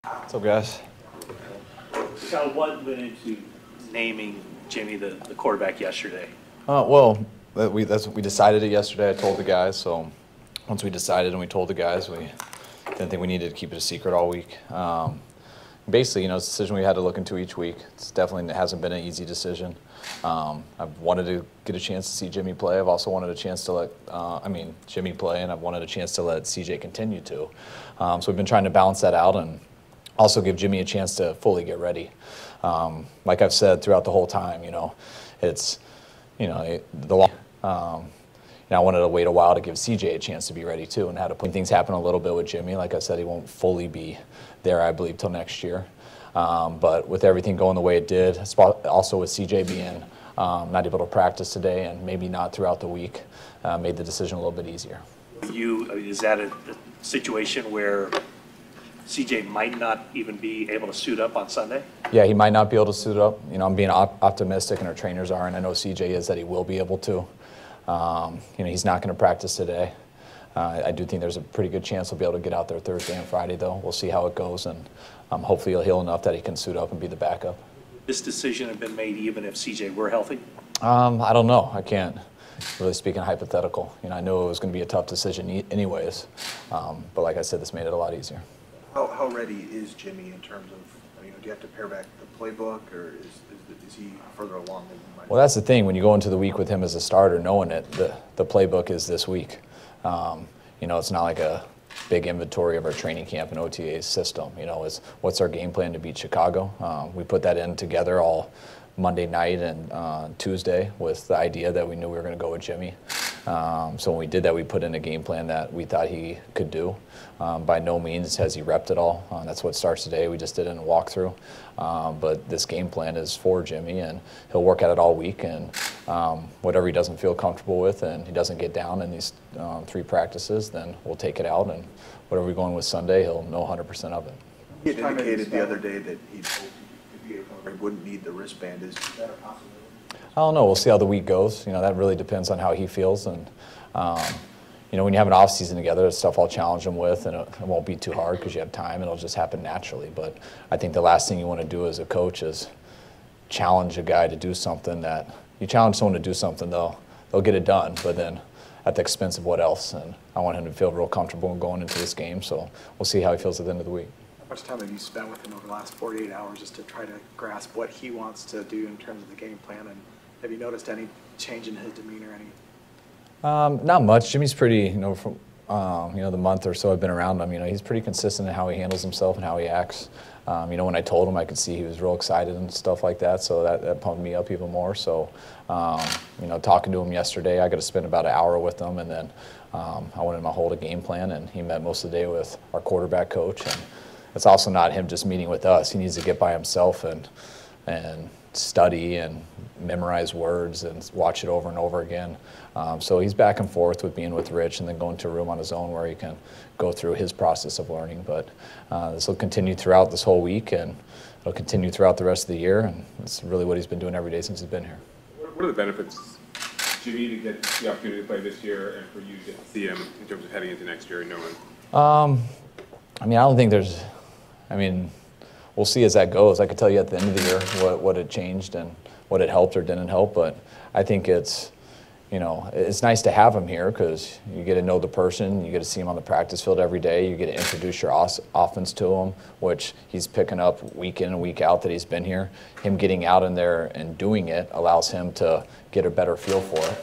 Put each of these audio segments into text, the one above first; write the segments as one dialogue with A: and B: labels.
A: What's up, guys?
B: So what went into naming Jimmy the quarterback yesterday?
A: Well, we decided it yesterday. I told the guys. So once we decided and we told the guys, we didn't think we needed to keep it a secret all week. Basically, it's a decision we had to look into each week. It hasn't been an easy decision. I've wanted to get a chance to see Jimmy play. I've also wanted a chance to let Jimmy play, and I've wanted a chance to let CJ continue to. So we've been trying to balance that out and also give Jimmy a chance to fully get ready. Like I've said throughout the whole time, I wanted to wait a while to give CJ a chance to be ready too, and things happen a little bit with Jimmy. Like I said, he won't fully be there, I believe, till next year. But with everything going the way it did, also with CJ being not able to practice today and maybe not throughout the week, made the decision a little bit easier.
B: Is that a situation where CJ might not even be able to suit up on Sunday?
A: Yeah, he might not be able to suit up. I'm being optimistic, and our trainers are, and I know CJ is, that he will be able to. He's not going to practice today. I do think there's a pretty good chance he'll be able to get out there Thursday and Friday, though. We'll see how it goes, and hopefully he'll heal enough that he can suit up and be the backup.
B: This decision had been made even if CJ were healthy?
A: I don't know. I can't really speak in hypothetical. I knew it was going to be a tough decision anyways, but like I said, this made it a lot easier.
C: How ready is Jimmy in terms of, do you have to pare back the playbook, or is he further along than you might?
A: Well, that's the thing. When you go into the week with him as a starter, knowing it, the playbook is this week. It's not like a big inventory of our training camp and OTA system. It's what's our game plan to beat Chicago. We put that in together all Monday night and Tuesday with the idea that we knew we were going to go with Jimmy. So when we did that, we put in a game plan that we thought he could do. By no means has he repped it all. That's what starts today. We just did it in a walkthrough. But this game plan is for Jimmy, and he'll work at it all week. And whatever he doesn't feel comfortable with and he doesn't get down in these 3 practices, then we'll take it out. And whatever we're going with Sunday, he'll know 100% of it.
C: He had indicated the other day that he wouldn't need the wristband. Is that a possibility?
A: I don't know. We'll see how the week goes. That really depends on how he feels. And, when you have an off season together, it's stuff I'll challenge him with, and it won't be too hard because you have time. It'll just happen naturally. But I think the last thing you want to do as a coach is challenge a guy to do something that – you challenge someone to do something, they'll get it done, but then at the expense of what else. And I want him to feel real comfortable going into this game. So we'll see how he feels at the end of the week.
D: How much time have you spent with him over the last 48 hours just to try to grasp what he wants to do in terms of the game plan? And have you noticed any change in his demeanor?
A: Not much. Jimmy's pretty, from the month or so I've been around him, he's pretty consistent in how he handles himself and how he acts. When I told him, I could see he was real excited and stuff like that, so that pumped me up even more. So, talking to him yesterday, I got to spend about an hour with him, and then I wanted him to hold a game plan, and he met most of the day with our quarterback coach. And it's also not him just meeting with us. He needs to get by himself and study and memorize words and watch it over and over again. So he's back and forth with being with Rich and then going to a room on his own where he can go through his process of learning. But this will continue throughout this whole week, and it'll continue throughout the rest of the year. And it's really what he's been doing every day since he's been here.
E: What are the benefits, Jimmy, to get the opportunity to play this year and for you to get to see him in terms of heading into next year and knowing?
A: I don't think there's – we'll see as that goes. I could tell you at the end of the year what had changed and what had helped or didn't help, but I think it's nice to have him here because you get to know the person, you get to see him on the practice field every day, you get to introduce your offense to him, which he's picking up week in and week out that he's been here. Him getting out in there and doing it allows him to get a better feel for it.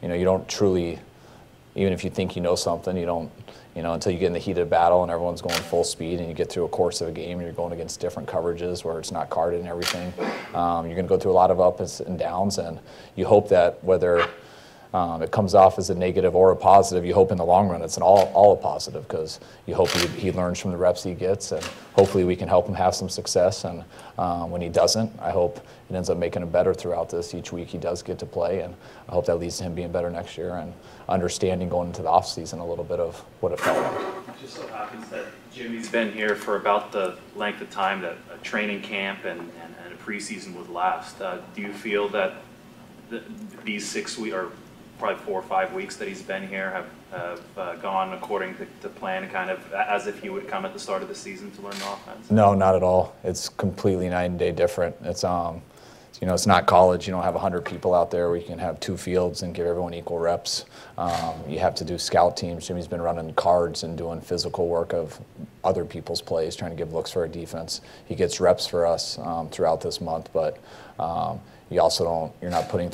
A: You don't truly, even if you think you know something, you don't, until you get in the heat of battle and everyone's going full speed and you get through a course of a game and you're going against different coverages where it's not carded and everything. You're going to go through a lot of ups and downs, and you hope that whether it comes off as a negative or a positive, you hope in the long run it's all a positive because you hope he learns from the reps he gets, and hopefully we can help him have some success. And when he doesn't, I hope it ends up making him better throughout this. Each week he does get to play, and I hope that leads to him being better next year and understanding going into the offseason a little bit of what it felt like.
F: It just so happens that Jimmy's been here for about the length of time that a training camp and a preseason would last. Do you feel that these 6 weeks or probably 4 or 5 weeks that he's been here have gone according to plan, kind of as if he would come at the start of the season to learn the offense?
A: No, not at all. It's completely night and day different. It's it's not college. You don't have 100 people out there where you can have 2 fields and give everyone equal reps. You have to do scout teams. Jimmy's been running cards and doing physical work of other people's plays, trying to give looks for our defense. He gets reps for us throughout this month, but you also don't. You're not putting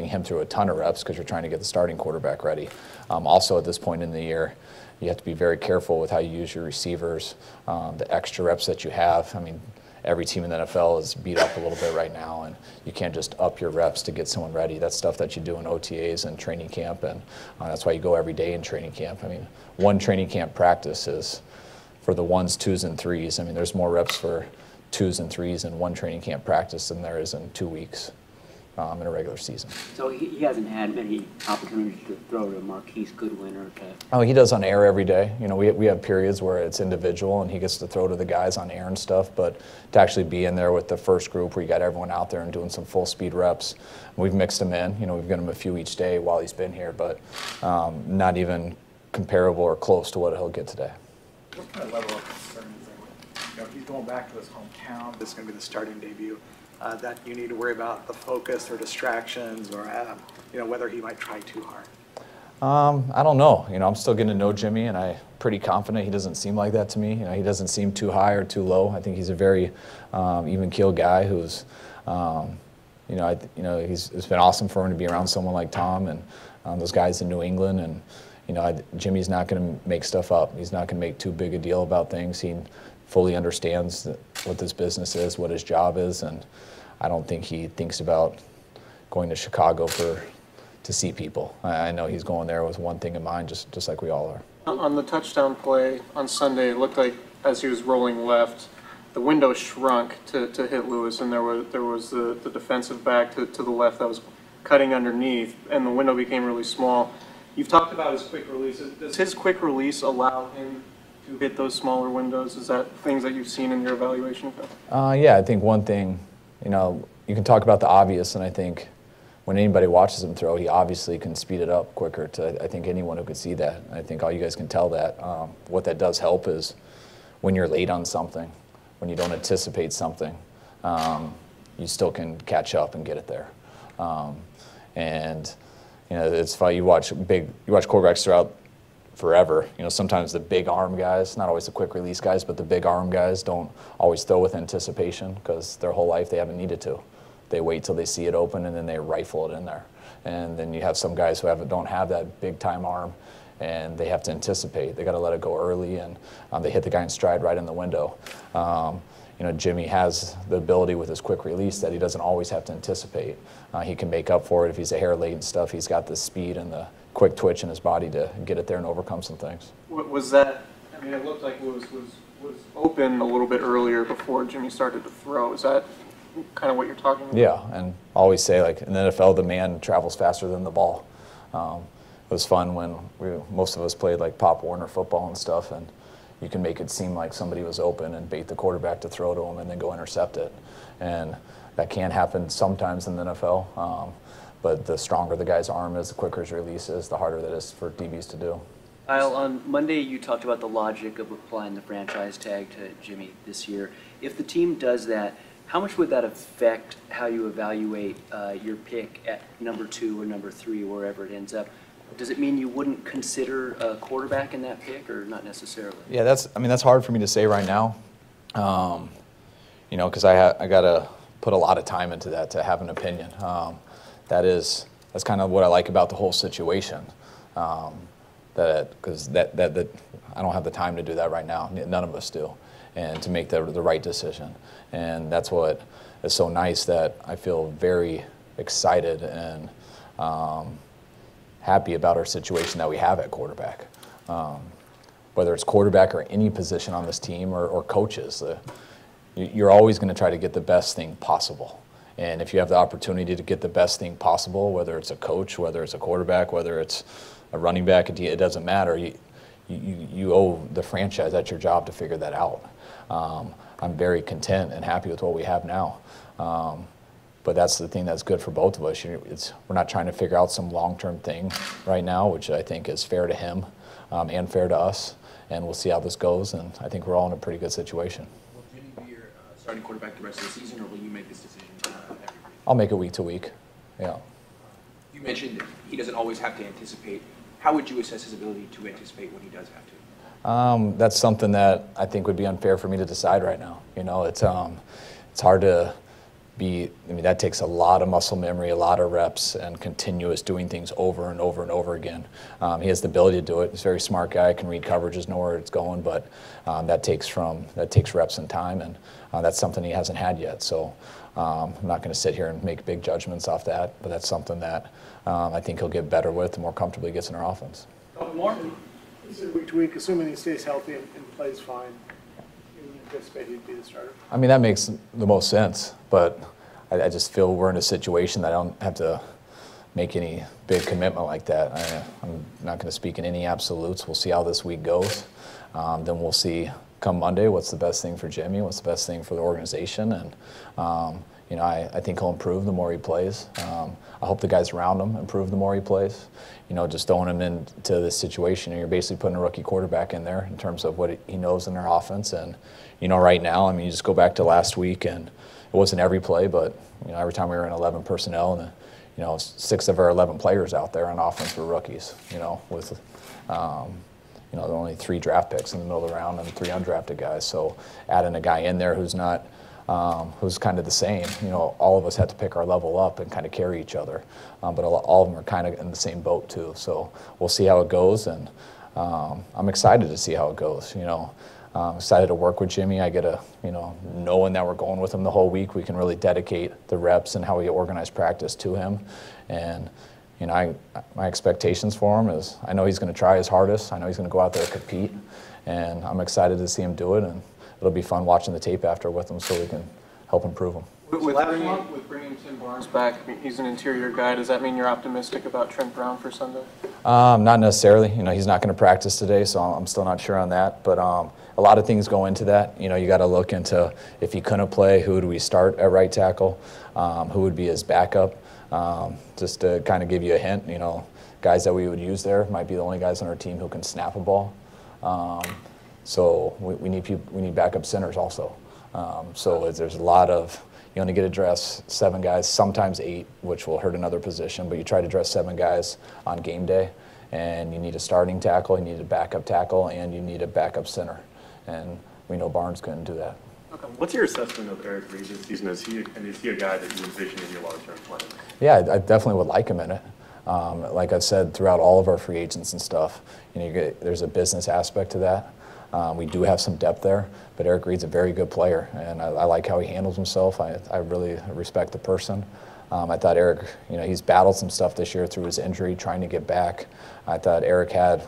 A: him through a ton of reps because you're trying to get the starting quarterback ready. Also, at this point in the year, you have to be very careful with how you use your receivers, the extra reps that you have. I mean, every team in the NFL is beat up a little bit right now, and you can't just up your reps to get someone ready. That's stuff that you do in OTAs and training camp, and that's why you go every day in training camp. I mean, one training camp practice is for the 1s, 2s, and 3s. I mean, there's more reps for 2s and 3s in one training camp practice than there is in 2 weeks in a regular season.
G: So he hasn't had many opportunities to throw to Marquise Goodwin or to...
A: Oh, he does on air every day. You know, we have periods where it's individual and he gets to throw to the guys on air and stuff, but to actually be in there with the first group where you got everyone out there and doing some full speed reps, we've mixed him in. You know, we've given him a few each day while he's been here, but not even comparable or close to what he'll get today.
D: What kind of level of concern is there? You know, he's going back to his hometown. This is going to be the starting debut. That you need to worry about the focus or distractions or whether he might try too hard?
A: I don't know. You know, I'm still getting to know Jimmy, and I'm pretty confident he doesn't seem like that to me. You know, he doesn't seem too high or too low. I think he's a very even-keeled guy who's, it's been awesome for him to be around someone like Tom and those guys in New England. And Jimmy's not going to make stuff up. He's not going to make too big a deal about things. He fully understands what this business is, what his job is, and I don't think he thinks about going to Chicago to see people. I know he's going there with one thing in mind, just like we all are.
H: On the touchdown play on Sunday, it looked like as he was rolling left, the window shrunk to hit Lewis, and there was the defensive back to the left that was cutting underneath, and the window became really small. You've talked about his quick release. Does his quick release allow him to hit those smaller windows? Is that things that you've seen in your evaluation of him?
A: Yeah, I think one thing, you can talk about the obvious, and I think when anybody watches him throw, he obviously can speed it up quicker to, I think, anyone who could see that. And I think all you guys can tell that. What that does help is when you're late on something, when you don't anticipate something, you still can catch up and get it there. It's funny, you watch quarterbacks throughout forever. Sometimes the big arm guys, not always the quick release guys, but the big arm guys don't always throw with anticipation because their whole life they haven't needed to. They wait till they see it open and then they rifle it in there. And then you have some guys who don't have that big time arm and they have to anticipate. They got to let it go early and they hit the guy in stride right in the window. Jimmy has the ability with his quick release that he doesn't always have to anticipate. He can make up for it if he's a hair late and stuff. He's got the speed and the quick twitch in his body to get it there and overcome some things.
H: Was that, it looked like Lewis was open a little bit earlier before Jimmy started to throw. Is that kind of what you're talking about?
A: Yeah, and I always say, like, in the NFL, the man travels faster than the ball. It was fun when most of us played, like, Pop Warner football and stuff, and you can make it seem like somebody was open and bait the quarterback to throw to him and then go intercept it. And that can happen sometimes in the NFL. But the stronger the guy's arm is, the quicker his release is, the harder that is for DBs to do.
G: Kyle, on Monday you talked about the logic of applying the franchise tag to Jimmy this year. If the team does that, how much would that affect how you evaluate your pick at number 2 or number 3, wherever it ends up? Does it mean you wouldn't consider a quarterback in that pick, or not necessarily?
A: Yeah, that's hard for me to say right now, because I got to put a lot of time into that to have an opinion. That's kind of what I like about the whole situation. Because I don't have the time to do that right now. None of us do, and to make the right decision. And that's what is so nice, that I feel very excited and happy about our situation that we have at quarterback. Whether it's quarterback or any position on this team or coaches, you're always going to try to get the best thing possible. And if you have the opportunity to get the best thing possible, whether it's a coach, whether it's a quarterback, whether it's a running back, it doesn't matter. You owe the franchise, that's your job to figure that out. I'm very content and happy with what we have now. but that's the thing that's good for both of us. We're not trying to figure out some long-term thing right now, which I think is fair to him and fair to us. And we'll see how this goes, and I think we're all in a pretty good situation.
I: Will Jimmy be your starting quarterback the rest of the season, or will you make this decision every week?
A: I'll make it week to week, yeah.
I: You mentioned he doesn't always have to anticipate. How would you assess his ability to anticipate when he does have to?
A: That's something that I think would be unfair for me to decide right now. It's hard to be, that takes a lot of muscle memory, a lot of reps, and continuous doing things over and over and over again. He has the ability to do it. He's a very smart guy, can read coverages, know where it's going, but that takes reps and time, and that's something he hasn't had yet. So I'm not going to sit here and make big judgments off that, but that's something that I think he'll get better with the more comfortably he gets in our offense.
D: More? Week to week, assuming he stays healthy and plays fine, you anticipate he'd be the starter?
A: That makes the most sense, but I just feel we're in a situation that I don't have to make any big commitment like that. I'm not going to speak in any absolutes. We'll see how this week goes. Then we'll see come Monday what's the best thing for Jimmy, what's the best thing for the organization, and I think he'll improve the more he plays. I hope the guys around him improve the more he plays. Just throwing him into this situation, you're basically putting a rookie quarterback in there in terms of what he knows in their offense. And right now, you just go back to last week, and it wasn't every play, but every time we were in 11 personnel, and 6 of our 11 players out there on offense were rookies. With there were only 3 draft picks in the middle of the round and 3 undrafted guys. So adding a guy in there who's not, who's kind of the same. All of us had to pick our level up and kind of carry each other, but all of them are kind of in the same boat too. So we'll see how it goes, and I'm excited to see how it goes. I'm excited to work with Jimmy. I get knowing that we're going with him the whole week, we can really dedicate the reps and how we organize practice to him. And my expectations for him is I know he's going to try his hardest. I know he's going to go out there and compete, and I'm excited to see him do it. And it'll be fun watching the tape after with him so we can help improve him.
H: With bringing Tim Barnes back, he's an interior guy. Does that mean you're optimistic about Trent Brown for Sunday?
A: Not necessarily. He's not going to practice today, so I'm still not sure on that. But a lot of things go into that. You got to look into if he couldn't play, who do we start at right tackle, who would be his backup. Just to kind of give you a hint, guys that we would use there might be the only guys on our team who can snap a ball. So we need backup centers also. So there's a lot of, you only get to dress 7 guys, sometimes 8, which will hurt another position, but you try to dress 7 guys on game day, and you need a starting tackle, you need a backup tackle, and you need a backup center. And we know Barnes couldn't do that.
E: Okay. What's your assessment of Eric Reed this season? Is he a guy that you envision in your long-term plan?
A: Yeah, I definitely would like him in it. Like I've said throughout all of our free agents and stuff, there's a business aspect to that. We do have some depth there, but Eric Reed's a very good player, and I like how he handles himself. I really respect the person. I thought Eric, he's battled some stuff this year through his injury, trying to get back. I thought Eric had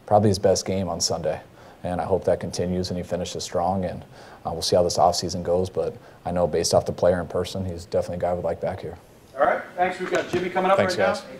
A: probably his best game on Sunday, and I hope that continues and he finishes strong, and we'll see how this offseason goes, but I know based off the player in person, he's definitely a guy I would like back here.
J: All right, thanks. We've got Jimmy coming up
A: Thanks,
J: right
A: guys.
J: now.